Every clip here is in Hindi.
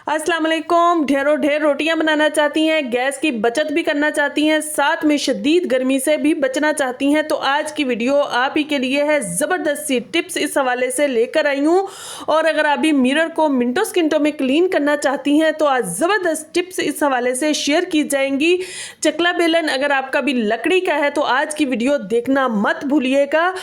अस्सलाम वालेकुम। ढेरों ढेर रोटियां बनाना चाहती हैं, गैस की बचत भी करना चाहती हैं, साथ में शदीद गर्मी से भी बचना चाहती हैं, तो आज की वीडियो आप ही के लिए है। ज़बरदस्त सी टिप्स इस हवाले से लेकर आई हूँ। और अगर आप भी मिरर को मिनटों सेकंडों में क्लीन करना चाहती हैं तो आज ज़बरदस्त टिप्स इस हवाले से शेयर की जाएंगी। चकला बेलन अगर आपका भी लकड़ी का है तो आज की वीडियो देखना मत भूलिएगा।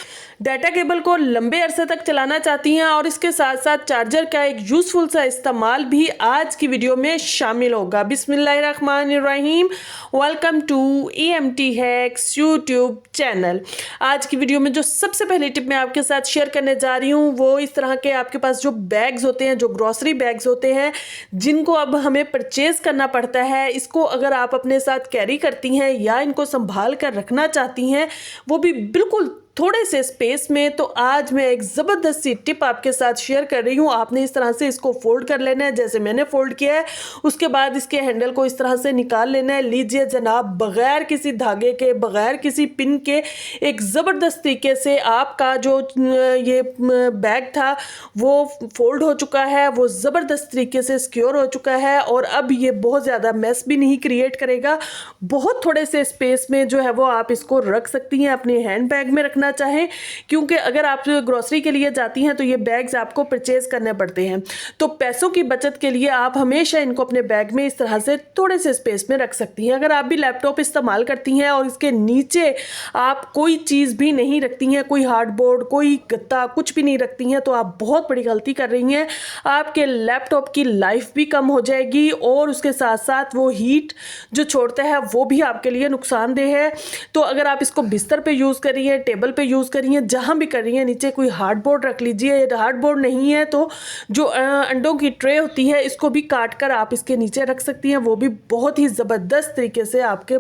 डाटा केबल को लंबे अरसे तक चलाना चाहती हैं और इसके साथ साथ चार्जर का एक यूजफुल सा इस्तेमाल भी आज की वीडियो में शामिल होगा। बिस्मिल्लाहिर्रहमानिर्रहीम। Welcome to EMT hacks YouTube channel. आज की वीडियो में जो सबसे पहली टिप मैं आपके साथ शेयर करने जा रही हूँ वो इस तरह के आपके पास जो बैग्स होते हैं, जो ग्रॉसरी बैग्स होते हैं, जिनको अब हमें परचेज करना पड़ता है, इसको अगर आप अपने साथ कैरी करती हैं या इनको संभाल कर रखना चाहती हैं, वो भी बिल्कुल थोड़े से स्पेस में, तो आज मैं एक ज़बरदस्त सी टिप आपके साथ शेयर कर रही हूँ। आपने इस तरह से इसको फोल्ड कर लेना है जैसे मैंने फोल्ड किया है। उसके बाद इसके हैंडल को इस तरह से निकाल लेना है। लीजिए जनाब, बग़ैर किसी धागे के, बग़ैर किसी पिन के एक ज़बरदस्त तरीके से आपका जो ये बैग था वो फोल्ड हो चुका है, वो ज़बरदस्त तरीके से सिक्योर हो चुका है और अब ये बहुत ज़्यादा मैस भी नहीं क्रिएट करेगा। बहुत थोड़े से स्पेस में जो है वो आप इसको रख सकती हैं, अपने हैंड बैग में रखना चाहें, क्योंकि अगर आप ग्रोसरी के लिए जाती हैं तो ये बैग्स आपको परचेज करने पड़ते हैं। तो पैसों की बचत के लिए आप हमेशा इनको अपने बैग में इस तरह से थोड़े से स्पेस में रख सकती हैं। अगर आप भी लैपटॉप इस्तेमाल करती हैं और इसके नीचे आप कोई चीज़ भी नहीं रखती हैं, कोई हार्डबोर्ड, कोई गत्ता, कुछ भी नहीं रखती हैं, तो आप बहुत बड़ी गलती कर रही हैं। आपके लैपटॉप की लाइफ भी कम हो जाएगी और उसके साथ साथ वो हीट जो छोड़ता है वो भी आपके लिए नुकसानदेह है। तो अगर आप इसको बिस्तर पे यूज़ कर रही हैं, टेबल पे यूज़ कर रही हैं, जहाँ भी कर रही हैं, नीचे कोई हार्डबोर्ड रख लीजिए। हार्डबोर्ड नहीं है तो जो अंडों की ट्रे होती है इसको भी काट कर आप इसके नीचे रख सकती हैं, वो भी बहुत ही ज़बरदस्त तरीके से आपके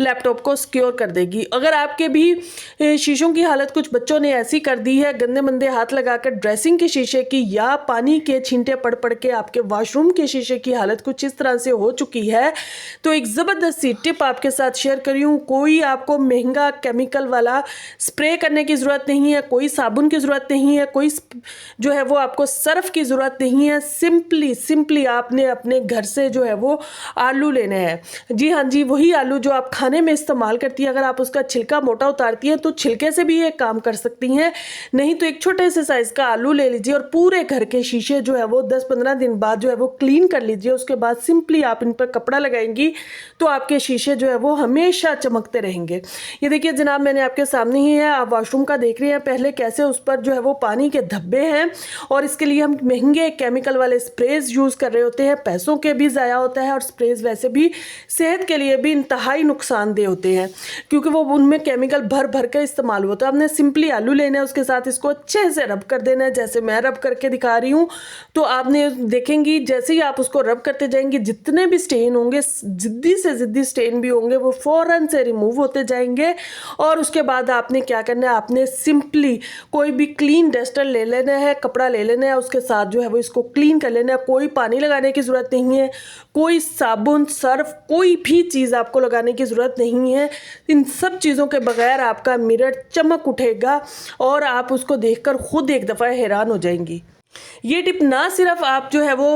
लैपटॉप को सिक्योर कर देगी। अगर आपके भी शीशों की हालत कुछ बच्चों ने ऐसी कर दी है, गंदे मंदे हाथ लगाकर ड्रेसिंग के शीशे की या पानी के छींटे पड़ पड़ के आपके वॉशरूम के शीशे की हालत कुछ इस तरह से हो चुकी है, तो एक ज़बरदस्त सी टिप आपके साथ शेयर करी हूँ। कोई आपको महंगा केमिकल वाला स्प्रे करने की ज़रूरत नहीं है, कोई साबुन की ज़रूरत नहीं है, कोई जो है वो आपको सर्फ की ज़रूरत नहीं है। सिंपली आपने अपने घर से जो है वो आलू लेना है। जी हाँ जी, वही आलू जो आप खाने में इस्तेमाल करती हैं। अगर आप उसका छिलका मोटा उतारती हैं तो छिलके से भी ये काम कर सकती हैं, नहीं तो एक छोटे से साइज़ का आलू ले लीजिए और पूरे घर के शीशे जो है वो 10-15 दिन बाद जो है वो क्लीन कर लीजिए। उसके बाद सिंपली आप इन पर कपड़ा लगाएंगी तो आपके शीशे जो है वो हमेशा चमकते रहेंगे। ये देखिए जनाब, मैंने आपके सामने ही है, आप वॉशरूम का देख रहे हैं पहले कैसे उस पर जो है वो पानी के धब्बे हैं और इसके लिए हम महंगे केमिकल वाले स्प्रेज यूज़ कर रहे होते हैं। पैसों के भी ज़ाया होता है और स्प्रेज वैसे भी सेहत के लिए भी इंतहाई नुकसानदेह होते हैं क्योंकि वो उनमें केमिकल भर भर कर इस्तेमाल होता है। हमने सिंपली आलू लेना है, उसके साथ इसको अच्छे से रब कर देना है जैसे मैं रब करके दिखा रही हूँ। तो आपने देखेंगी जैसे ही आप उसको रब करते जाएंगे, जितने भी स्टेन होंगे, जिद्दी से जिद्दी स्टेन भी होंगे, वो फ़ौरन से रिमूव होते जाएंगे। और उसके बाद आपने क्या करना है, आपने सिंपली कोई भी क्लीन डस्टर ले लेना है, कपड़ा ले लेना है, उसके साथ जो है वो इसको क्लीन कर लेना है। कोई पानी लगाने की ज़रूरत नहीं है, कोई साबुन, सर्फ, कोई भी चीज़ आपको लगाने की ज़रूरत नहीं है। इन सब चीज़ों के बगैर आपका मिरर चमक उठेगा और आप उसको देखकर खुद एक दफ़ा हैरान हो जाएंगी। ये टिप ना सिर्फ आप जो है वो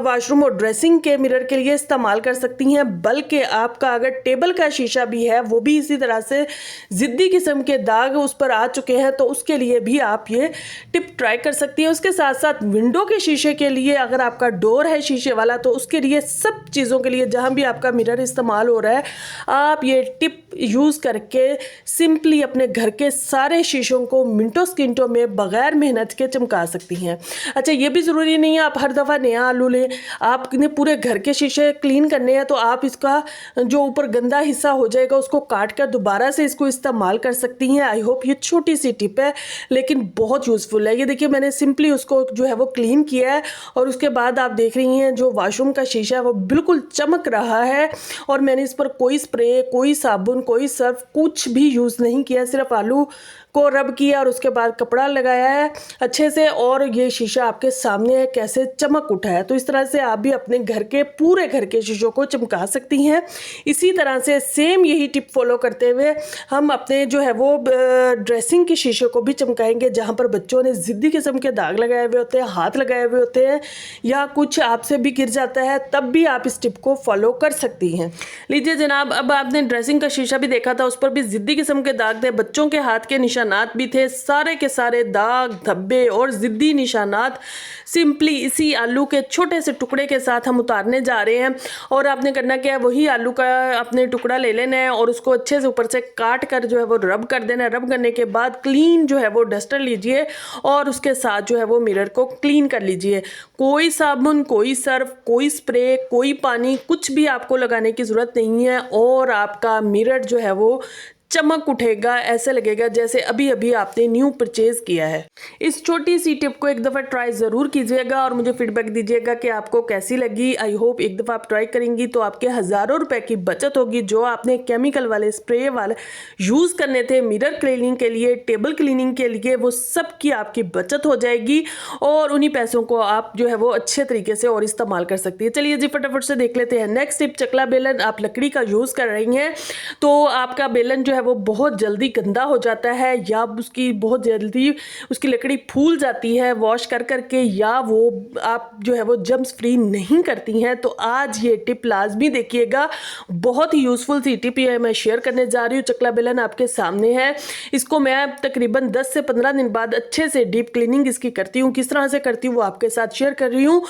वॉशरूम और ड्रेसिंग के मिरर के लिए इस्तेमाल कर सकती हैं, बल्कि आपका अगर टेबल का शीशा भी है, वो भी इसी तरह से ज़िद्दी किस्म के दाग उस पर आ चुके हैं, तो उसके लिए भी आप ये टिप ट्राई कर सकती हैं। उसके साथ साथ विंडो के शीशे के लिए, अगर आपका डोर है शीशे वाला, तो उसके लिए, सब चीज़ों के लिए जहाँ भी आपका मिरर इस्तेमाल हो रहा है, आप ये टिप यूज़ करके सिंपली अपने घर के सारे शीशों को मिनटों सेकंडों में बग़ैर मेहनत के चमका सकती हैं। अच्छा, ये भी ज़रूरी नहीं है आप हर दफ़ा नया आलू लें। आपने पूरे घर के शीशे क्लीन करने हैं तो आप इसका जो ऊपर गंदा हिस्सा हो जाएगा उसको काट कर दोबारा से इसको इस्तेमाल कर सकती हैं। आई होप ये छोटी सी टिप है लेकिन बहुत यूज़फुल है। ये देखिए, मैंने सिंपली उसको जो है वो क्लीन किया है और उसके बाद आप देख रही हैं जो वॉशरूम का शीशा है वो बिल्कुल चमक रहा है और मैंने इस पर कोई स्प्रे, कोई साबुन, कोई सर्फ, कुछ भी यूज़ नहीं किया। सिर्फ आलू को रब किया और उसके बाद कपड़ा लगाया है अच्छे से, और ये शीशा आपके सामने है कैसे चमक उठा है। तो इस तरह से आप भी अपने घर के पूरे घर के शीशों को चमका सकती हैं। इसी तरह से सेम यही टिप फॉलो करते हुए हम अपने जो है वो ड्रेसिंग के शीशे को भी चमकाएंगे, जहाँ पर बच्चों ने ज़िद्दी किस्म के दाग लगाए हुए होते हैं, हाथ लगाए हुए होते हैं, या कुछ आपसे भी गिर जाता है, तब भी आप इस टिप को फॉलो कर सकती हैं। लीजिए जनाब, अब आपने ड्रेसिंग का शीशा भी देखा था, उस पर भी ज़िद्दी किस्म के दाग थे, बच्चों के हाथ के निशानात भी थे, सारे के सारे दाग धब्बे और ज़िद्दी निशानात सिंपली इसी आलू के छोटे से टुकड़े के साथ हम उतारने जा रहे हैं। और आपने करना क्या है, वही आलू का अपने टुकड़ा ले लेना है और उसको अच्छे से ऊपर से काट कर जो है वो रब कर देना है। रब करने के बाद क्लीन जो है वो डस्टर लीजिए और उसके साथ जो है वो मिरर को क्लीन कर लीजिए। कोई साबुन, कोई सर्फ, कोई स्प्रे, कोई पानी, कुछ भी आपको लगाने की ज़रूरत नहीं है और आपका मिरर जो है वो चमक उठेगा, ऐसे लगेगा जैसे अभी अभी आपने न्यू परचेज किया है। इस छोटी सी टिप को एक दफ़ा ट्राई ज़रूर कीजिएगा और मुझे फीडबैक दीजिएगा कि आपको कैसी लगी। आई होप एक दफ़ा आप ट्राई करेंगी तो आपके हज़ारों रुपए की बचत होगी, जो आपने केमिकल वाले स्प्रे वाले यूज़ करने थे मिरर क्लीनिंग के लिए, टेबल क्लीनिंग के लिए, वो सब की आपकी बचत हो जाएगी और उन्हीं पैसों को आप जो है वो अच्छे तरीके से और इस्तेमाल कर सकती है। चलिए जी फटाफट से देख लेते हैं नेक्स्ट टिप। चकला बेलन, आप लकड़ी का यूज़ कर रही हैं तो आपका बेलन जो है वो बहुत जल्दी गंदा हो जाता है, या उसकी बहुत जल्दी उसकी लकड़ी फूल जाती है वॉश कर करके, या वो आप जो है वो जम्स फ्री नहीं करती हैं। तो आज ये टिप लाजमी देखिएगा, बहुत ही यूज़फुल सी टिप ये मैं शेयर करने जा रही हूँ। चकला बेलन आपके सामने है, इसको मैं तकरीबन 10 से 15 दिन बाद अच्छे से डीप क्लीनिंग इसकी करती हूँ। किस तरह से करती हूँ वो आपके साथ शेयर कर रही हूँ।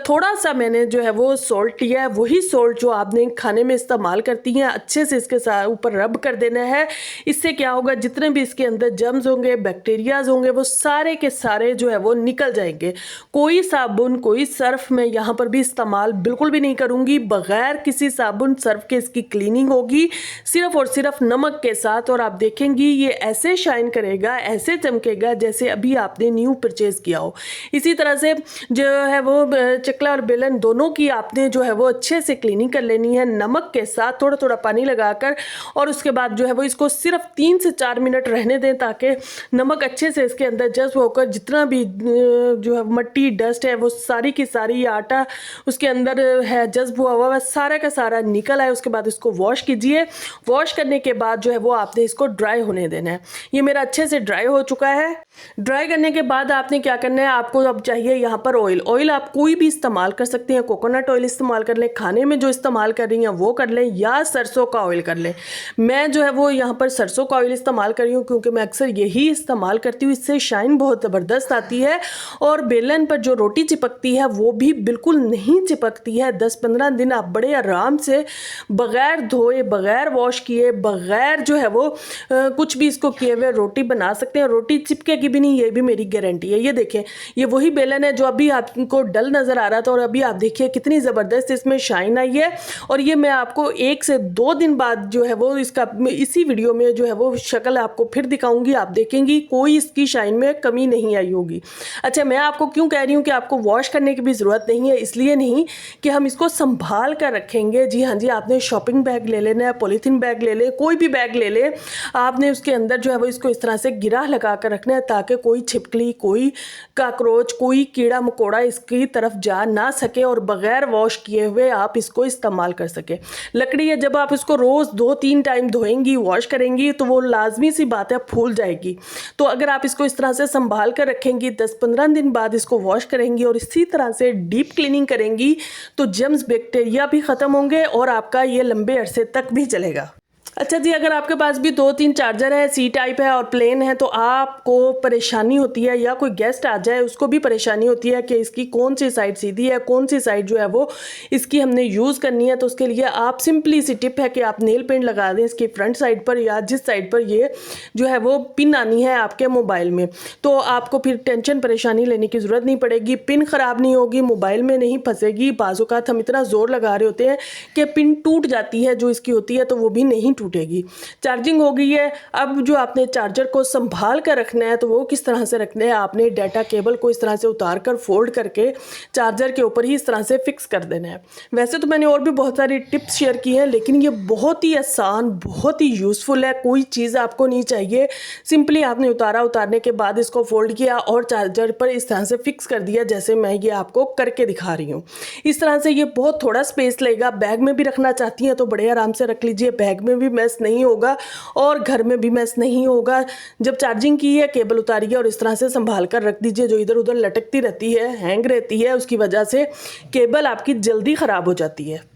थोड़ा सा मैंने जो है वो सॉल्ट लिया है, वही सॉल्ट जो आपने खाने में इस्तेमाल करती हैं, अच्छे से इसके साथ ऊपर रब कर देना है। इससे क्या होगा, जितने भी इसके अंदर जर्म्स होंगे, बैक्टीरियाज होंगे, वो सारे के सारे जो है वो निकल जाएंगे। कोई साबुन, कोई सर्फ मैं यहाँ पर भी इस्तेमाल बिल्कुल भी नहीं करूँगी, बगैर किसी साबुन सर्फ के इसकी क्लीनिंग होगी, सिर्फ और सिर्फ नमक के साथ। और आप देखेंगी ये ऐसे शाइन करेगा, ऐसे चमकेगा जैसे अभी आपने न्यू परचेज किया हो। इसी तरह से जो है वो चकला और बेलन दोनों की आपने जो है वो अच्छे से क्लीनिंग कर लेनी है नमक के साथ, थोड़ा थोड़ा पानी लगाकर, और उसके बाद जो है वो इसको सिर्फ 3 से 4 मिनट रहने दें ताकि नमक अच्छे से इसके अंदर जज्ब होकर जितना भी जो है मट्टी डस्ट है वो सारी की सारी, आटा उसके अंदर है जज्ब हुआ हुआ सारा का सारा निकल आए। उसके बाद इसको वॉश कीजिए। वॉश करने के बाद जो है वो आपने इसको ड्राई होने देना है। ये मेरा अच्छे से ड्राई हो चुका है। ड्राई करने के बाद आपने क्या करना है, आपको अब चाहिए यहाँ पर ऑयल। ऑयल आप कोई भी इस्तेमाल कर सकते हैं, कोकोनट ऑयल इस्तेमाल कर लें, खाने में जो इस्तेमाल कर रही हैं वो कर लें, या सरसों का ऑयल कर लें। मैं जो है वो यहाँ पर सरसों का ऑयल इस्तेमाल कर रही हूँ क्योंकि मैं अक्सर यही इस्तेमाल करती हूँ। इससे शाइन बहुत ज़बरदस्त आती है और बेलन पर जो रोटी चिपकती है वो भी बिल्कुल नहीं चिपकती है। 10-15 दिन आप बड़े आराम से बग़ैर धोए, बग़ैर वॉश किए, बग़ैर जो है वो कुछ भी इसको किए हुए रोटी बना सकते हैं। रोटी चिपकेगी भी नहीं, ये भी मेरी गारंटी है। ये देखें, ये वही बेलन है जो अभी आपको डल नज़र आ रहा था और अभी आप देखिए कितनी ज़बरदस्त इसमें शाइन आई है। और ये मैं आपको 1 से 2 दिन बाद जो है वो इसका इसी वीडियो में जो है वो शक्ल आपको फिर दिखाऊंगी। आप देखेंगी कोई इसकी शाइन में कमी नहीं आई होगी। अच्छा, मैं आपको क्यों कह रही हूँ कि आपको वॉश करने की भी ज़रूरत नहीं है, इसलिए नहीं कि हम इसको संभाल कर रखेंगे। जी हाँ जी, आपने शॉपिंग बैग ले लेना है, पॉलीथीन बैग ले ले, कोई भी बैग ले ले, आपने उसके अंदर जो है वो इसको इस तरह से गिरा लगा कर रखना है ताकि कोई छिपकली, कोई काकरोच, कोई कीड़ा मकोड़ा इसकी तरफ जा ना सके और बग़ैर वॉश किए हुए आप इसको इस्तेमाल कर सके। लकड़ी है, जब आप इसको रोज़ 2-3 टाइम धोएंगी, वॉश करेंगी तो वो लाजमी सी बात है फूल जाएगी। तो अगर आप इसको इस तरह से संभाल कर रखेंगी, 10-15 दिन बाद इसको वॉश करेंगी और इसी तरह से डीप क्लीनिंग करेंगी तो जर्म्स, बैक्टीरिया भी ख़त्म होंगे और आपका ये लंबे अरसे तक भी चलेगा। अच्छा जी, अगर आपके पास भी 2-3 चार्जर है, सी टाइप है और प्लेन है, तो आपको परेशानी होती है या कोई गेस्ट आ जाए उसको भी परेशानी होती है कि इसकी कौन सी साइड सीधी है, कौन सी साइड जो है वो इसकी हमने यूज़ करनी है। तो उसके लिए आप सिंपली सी टिप है कि आप नेल पेंट लगा दें इसकी फ्रंट साइड पर या जिस साइड पर ये जो है वो पिन आनी है आपके मोबाइल में, तो आपको फिर टेंशन परेशानी लेने की ज़रूरत नहीं पड़ेगी। पिन ख़राब नहीं होगी, मोबाइल में नहीं फंसेगी। बाज़ औक़ात हम इतना ज़ोर लगा रहे होते हैं कि पिन टूट जाती है जो इसकी होती है, तो वो भी नहीं टूटेगी। टूटेगी। चार्जिंग हो गई है। अब जो आपने चार्जर को संभाल कर रखना है तो वो किस तरह से रखना है, आपने डाटा केबल को इस तरह से उतार कर फोल्ड करके चार्जर के ऊपर ही इस तरह से फिक्स कर देना है। वैसे तो मैंने और भी बहुत सारी टिप्स शेयर की हैं, लेकिन ये बहुत ही आसान, बहुत ही यूज़फुल है। कोई चीज़ आपको नहीं चाहिए, सिंपली आपने उतारने के बाद इसको फोल्ड किया और चार्जर पर इस तरह से फिक्स कर दिया, जैसे मैं ये आपको करके दिखा रही हूँ। इस तरह से ये बहुत थोड़ा स्पेस लेगा। बैग में भी रखना चाहती हैं तो बड़े आराम से रख लीजिए, बैग में भी मैस नहीं होगा और घर में भी मैस नहीं होगा। जब चार्जिंग की है, केबल उतारिए और इस तरह से संभाल कर रख दीजिए। जो इधर उधर लटकती रहती है, हैंग रहती है, उसकी वजह से केबल आपकी जल्दी ख़राब हो जाती है।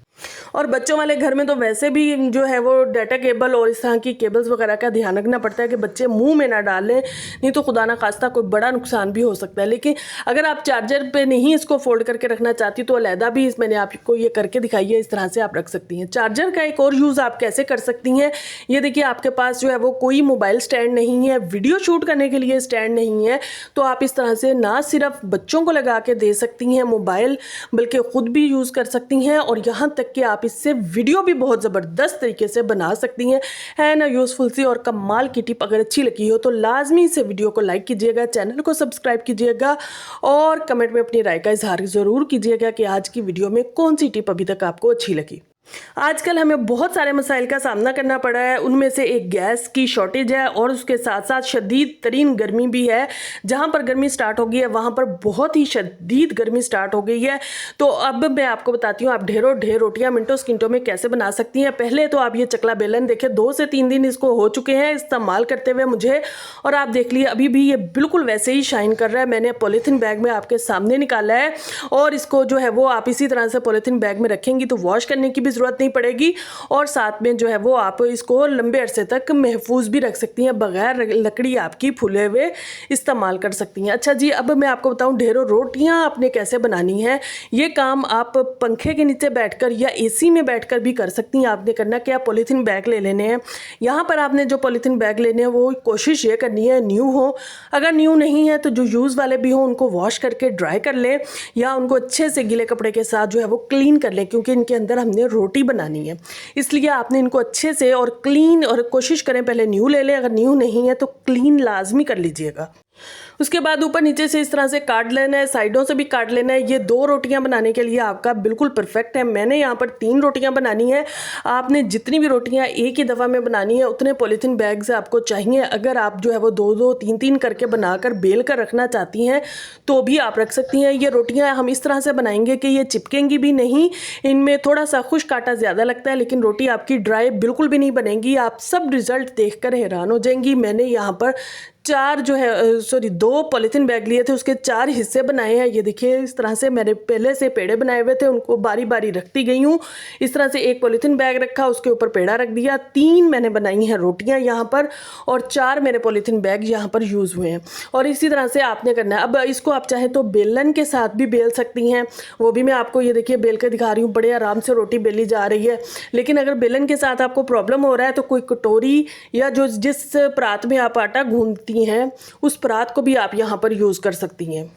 और बच्चों वाले घर में तो वैसे भी जो है वो डाटा केबल और इस तरह की केबल्स वगैरह का ध्यान रखना पड़ता है कि बच्चे मुंह में ना डालें, नहीं तो खुदा ना खास्ता कोई बड़ा नुकसान भी हो सकता है। लेकिन अगर आप चार्जर पे नहीं इसको फोल्ड करके रखना चाहती तो अलहदा भी मैंने आपको ये करके दिखाई है, इस तरह से आप रख सकती हैं। चार्जर का एक और यूज़ आप कैसे कर सकती हैं, ये देखिए आपके पास जो है वो कोई मोबाइल स्टैंड नहीं है, वीडियो शूट करने के लिए स्टैंड नहीं है, तो आप इस तरह से ना सिर्फ बच्चों को लगा के दे सकती हैं मोबाइल, बल्कि ख़ुद भी यूज़ कर सकती हैं और यहाँ तक कि आप इससे वीडियो भी बहुत ज़बरदस्त तरीके से बना सकती हैं। है ना यूज़फुल सी और कमाल की टिप। अगर अच्छी लगी हो तो लाजमी से वीडियो को लाइक कीजिएगा, चैनल को सब्सक्राइब कीजिएगा और कमेंट में अपनी राय का इजहार ज़रूर कीजिएगा कि आज की वीडियो में कौन सी टिप अभी तक आपको अच्छी लगी। आजकल हमें बहुत सारे मसाइल का सामना करना पड़ा है, उनमें से एक गैस की शॉर्टेज है और उसके साथ साथ शदीद तरीन गर्मी भी है। जहां पर गर्मी स्टार्ट हो गई है वहां पर बहुत ही शदीद गर्मी स्टार्ट हो गई है। तो अब मैं आपको बताती हूँ आप ढेरों ढेर रोटियां मिनटों सेकंडों में कैसे बना सकती हैं। पहले तो आप ये चकला बेलन देखें, 2 से 3 दिन इसको हो चुके हैं इस्तेमाल करते हुए मुझे, और आप देख लिए अभी भी ये बिल्कुल वैसे ही शाइन कर रहा है। मैंने पॉलीथीन बैग में आपके सामने निकाला है और इसको जो है वो आप इसी तरह से पॉलीथीन बैग में रखेंगी तो वॉश करने की भी ज़रूरत नहीं पड़ेगी और साथ में जो है वो आप इसको लंबे अरसे तक महफूज भी रख सकती हैं, बगैर लकड़ी आपकी फूले हुए इस्तेमाल कर सकती हैं। अच्छा जी, अब मैं आपको बताऊं ढेरों रोटियां आपने कैसे बनानी है। ये काम आप पंखे के नीचे बैठकर या एसी में बैठकर भी कर सकती हैं। आपने करना क्या, पॉलीथीन बैग ले लेने हैं। यहाँ पर आपने जो पॉलीथीन बैग लेने हैं वो कोशिश ये करनी है न्यू हो, अगर न्यू नहीं है तो जो यूज़ वाले भी हो उनको वॉश करके ड्राई कर लें या उनको अच्छे से गीले कपड़े के साथ जो है वो क्लीन कर लें, क्योंकि इनके अंदर हमने रोटी बनानी है, इसलिए आपने इनको अच्छे से और क्लीन, और कोशिश करें पहले न्यू ले लें, अगर न्यू नहीं है तो क्लीन लाजमी कर लीजिएगा। उसके बाद ऊपर नीचे से इस तरह से काट लेना है, साइडों से भी काट लेना है। ये 2 रोटियां बनाने के लिए आपका बिल्कुल परफेक्ट है। मैंने यहाँ पर 3 रोटियां बनानी है। आपने जितनी भी रोटियां एक ही दफ़ा में बनानी है उतने पॉलीथीन बैग्स आपको चाहिए। अगर आप जो है वो 2-2, 3-3 करके बनाकर बेल कर रखना चाहती हैं तो भी आप रख सकती हैं। ये रोटियाँ हम इस तरह से बनाएंगे कि ये चिपकेंगी भी नहीं, इनमें थोड़ा सा खुश्क आटा ज़्यादा लगता है, लेकिन रोटी आपकी ड्राई बिल्कुल भी नहीं बनेगी। आप सब रिज़ल्ट देख कर हैरान हो जाएंगी। मैंने यहाँ पर 2 पॉलीथीन बैग लिए थे, उसके 4 हिस्से बनाए हैं। ये देखिए इस तरह से मैंने पहले से पेड़े बनाए हुए थे, उनको बारी बारी रखती गई हूँ। इस तरह से एक पॉलीथीन बैग रखा, उसके ऊपर पेड़ा रख दिया। 3 मैंने बनाई हैं रोटियाँ यहाँ पर और 4 मेरे पॉलीथीन बैग यहाँ पर यूज़ हुए हैं। और इसी तरह से आपने करना है। अब इसको आप चाहें तो बेलन के साथ भी बेल सकती हैं, वो भी मैं आपको ये देखिए बेल के दिखा रही हूँ। बड़े आराम से रोटी बेली जा रही है। लेकिन अगर बेलन के साथ आपको प्रॉब्लम हो रहा है तो कोई कटोरी या जो जिस परात में आप आटा गूंथती हैं उस परात को भी आप यहाँ पर यूज़ कर सकती हैं।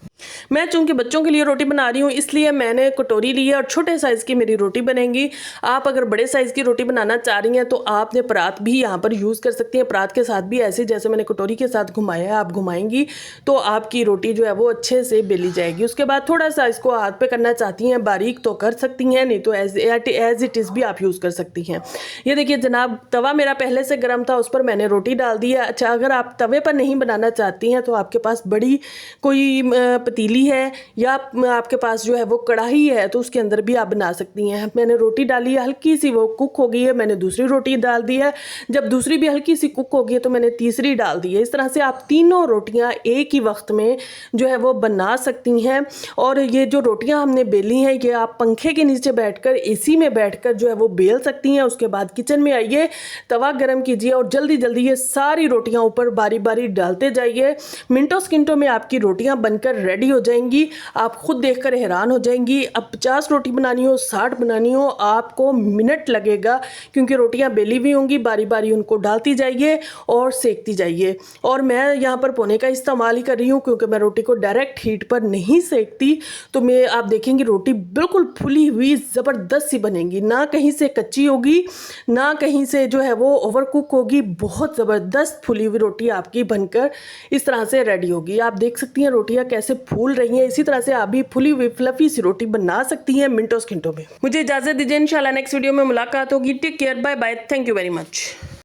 मैं चूंकि बच्चों के लिए रोटी बना रही हूँ इसलिए मैंने कटोरी ली है और छोटे साइज़ की मेरी रोटी बनेगी। आप अगर बड़े साइज़ की रोटी बनाना चाह रही हैं तो आपने परात भी यहाँ पर यूज़ कर सकती हैं। परात के साथ भी ऐसे जैसे मैंने कटोरी के साथ घुमाया है आप घुमाएंगी तो आपकी रोटी जो है वो अच्छे से बेली जाएगी। उसके बाद थोड़ा सा इसको हाथ पे करना चाहती हैं बारीक तो कर सकती हैं, नहीं तो एज इट इज़ भी आप यूज़ कर सकती हैं। ये देखिए जनाब, तवा मेरा पहले से गर्म था, उस पर मैंने रोटी डाल दी है। अच्छा, अगर आप तवे पर नहीं बनाना चाहती हैं तो आपके पास बड़ी कोई पतीली है या आपके पास जो है वो कढ़ाई है तो उसके अंदर भी आप बना सकती हैं। मैंने रोटी डाली है, हल्की सी वो कुक हो गई है, मैंने दूसरी रोटी डाल दी है। जब दूसरी भी हल्की सी कुक हो गई है तो मैंने तीसरी डाल दी है। इस तरह से आप तीनों रोटियां एक ही वक्त में जो है वो बना सकती हैं। और ये जो रोटियां हमने बेली हैं ये आप पंखे के नीचे बैठकर एसी में बैठकर जो है वो बेल सकती हैं। उसके बाद किचन में आइए, तवा गर्म कीजिए और जल्दी जल्दी ये सारी रोटियां ऊपर बारी बारी डालते जाइए। मिनटों सेकंडों में आपकी रोटियां बनकर रेडी हो हो जाएंगी, आप खुद देखकर हैरान हो जाएंगी। अब 50 रोटी बनानी हो, 60 बनानी हो, आपको मिनट लगेगा, क्योंकि रोटियां बेली हुई होंगी, बारी बारी उनको डालती जाइए और सेकती जाइए। और मैं यहाँ पर पोने का इस्तेमाल ही कर रही हूँ, क्योंकि मैं रोटी को डायरेक्ट हीट पर नहीं सेकती। तो मैं आप देखेंगे रोटी बिल्कुल फुली हुई ज़बरदस्त सी बनेगी, ना कहीं से कच्ची होगी, ना कहीं से जो है वो ओवर कुक होगी। बहुत ज़बरदस्त फुली हुई रोटी आपकी बनकर इस तरह से रेडी होगी। आप देख सकती हैं रोटियां कैसे फूल रही हैं। इसी तरह से आप भी फुली हुई फ्लफी सी रोटी बना सकती हैं मिनटों सेकंडों में। मुझे इजाज़त दीजिए, इंशाल्लाह नेक्स्ट वीडियो में मुलाकात होगी। Take care, bye bye, thank you very much.